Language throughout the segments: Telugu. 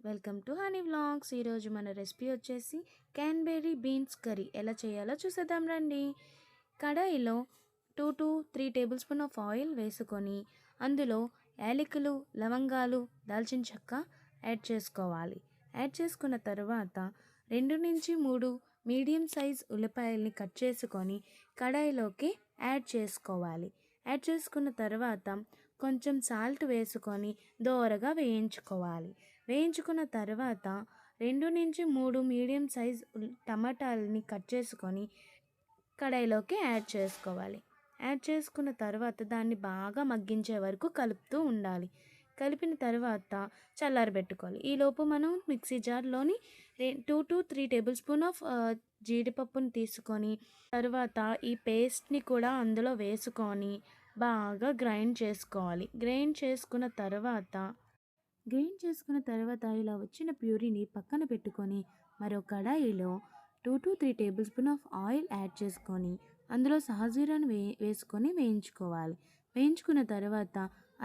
Welcome to honey vlogs. ఈరోజు మన రెసిపీ వచ్చేసి క్యాన్బెర్రీ బీన్స్ కర్రీ ఎలా చేయాలో చూసేద్దాం రండి. కడాయిలో 2 to 3 tablespoon of oil వేసుకొని అందులో యాలకులు, లవంగాలు, దాల్చిన చెక్క యాడ్ చేసుకోవాలి. యాడ్ చేసుకున్న తర్వాత 2 నుంచి 3 మీడియం సైజ్ ఉల్లిపాయల్ని కట్ చేసుకొని కడాయిలోకి యాడ్ చేసుకోవాలి. యాడ్ చేసుకున్న తర్వాత కొంచెం సాల్ట్ వేసుకొని దోరగా వేయించుకోవాలి. వేయించుకున్న తర్వాత 2 నుంచి 3 మీడియం సైజ్ టమాటాలని కట్ చేసుకొని కడాయిలోకి యాడ్ చేసుకోవాలి. యాడ్ చేసుకున్న తర్వాత దాన్ని బాగా మగ్గించే వరకు కలుపుతూ ఉండాలి. కలిపిన తర్వాత చల్లారబెట్టుకోవాలి. ఈలోపు మనం మిక్సీ జార్లోని 2 to 3 టేబుల్ స్పూన్ ఆఫ్ జీడిపప్పుని తీసుకొని తర్వాత ఈ పేస్ట్ని కూడా అందులో వేసుకొని బాగా గ్రైండ్ చేసుకోవాలి. గ్రైండ్ చేసుకున్న తర్వాత ఇలా వచ్చిన ప్యూరీని పక్కన పెట్టుకొని మరో కడాయిలో 2 to 3 tablespoon of oil add చేసుకొని అందులో షాజీరాను వేసుకొని వేయించుకోవాలి. వేయించుకున్న తర్వాత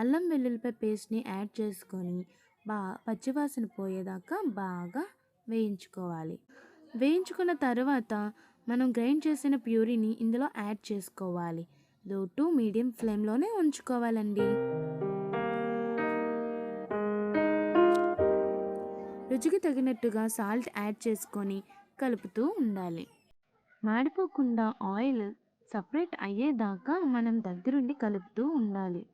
అల్లం వెల్లుల్లిపాయ పేస్ట్ని యాడ్ చేసుకొని పచ్చివాసన పోయేదాకా బాగా వేయించుకోవాలి. వేయించుకున్న తర్వాత మనం గ్రైండ్ చేసిన ప్యూరీని ఇందులో యాడ్ చేసుకోవాలి. లో టు మీడియం ఫ్లేమ్లోనే ఉంచుకోవాలండి. రుచికి తగినట్టుగా సాల్ట్ యాడ్ చేసుకొని కలుపుతూ ఉండాలి. మాడిపోకుండా ఆయిల్ సపరేట్ అయ్యేదాకా మనం దగ్గరుండి కలుపుతూ ఉండాలి.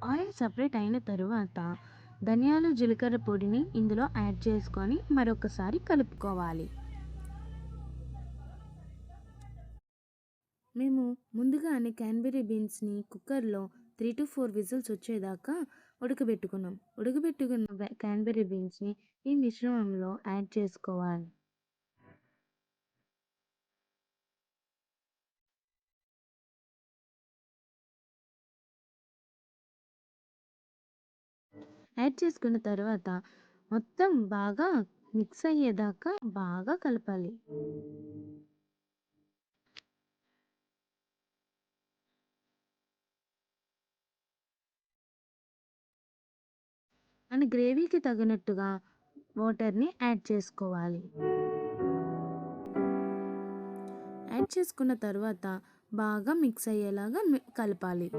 ఆయిల్ సపరేట్ అయిన తరువాత ధనియాలు, జీలకర్ర పొడిని ఇందులో యాడ్ చేసుకొని మరొకసారి కలుపుకోవాలి. మేము ముందుగానే క్యాన్బెర్రీ బీన్స్ని కుక్కర్లో 3 to 4 విజిల్స్ వచ్చేదాకా ఉడకబెట్టుకున్న క్యాన్బెర్రీ బీన్స్ని ఈ మిశ్రమంలో యాడ్ చేసుకోవాలి. యాడ్ చేసుకున్న తర్వాత మొత్తం బాగా మిక్స్ అయ్యేదాకా బాగా కలపాలి. మన గ్రేవీకి తగినట్టుగా వాటర్ని యాడ్ చేసుకోవాలి. యాడ్ చేసుకున్న తర్వాత బాగా మిక్స్ అయ్యేలాగా కలపాలి.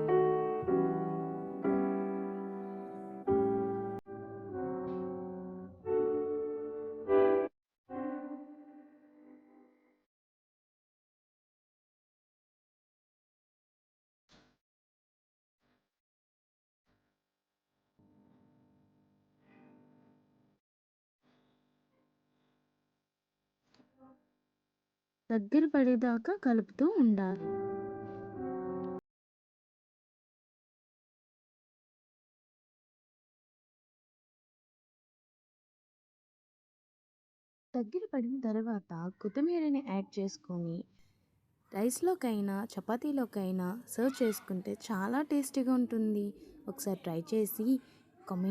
దగ్గర పడేదాకా కలుపుతూ ఉండాలి. దగ్గర పడిన తర్వాత కొత్తిమీరని యాడ్ చేసుకొని రైస్లోకైనా చపాతీలోకైనా సర్వ్ చేసుకుంటే చాలా టేస్టీగా ఉంటుంది. ఒకసారి ట్రై చేసి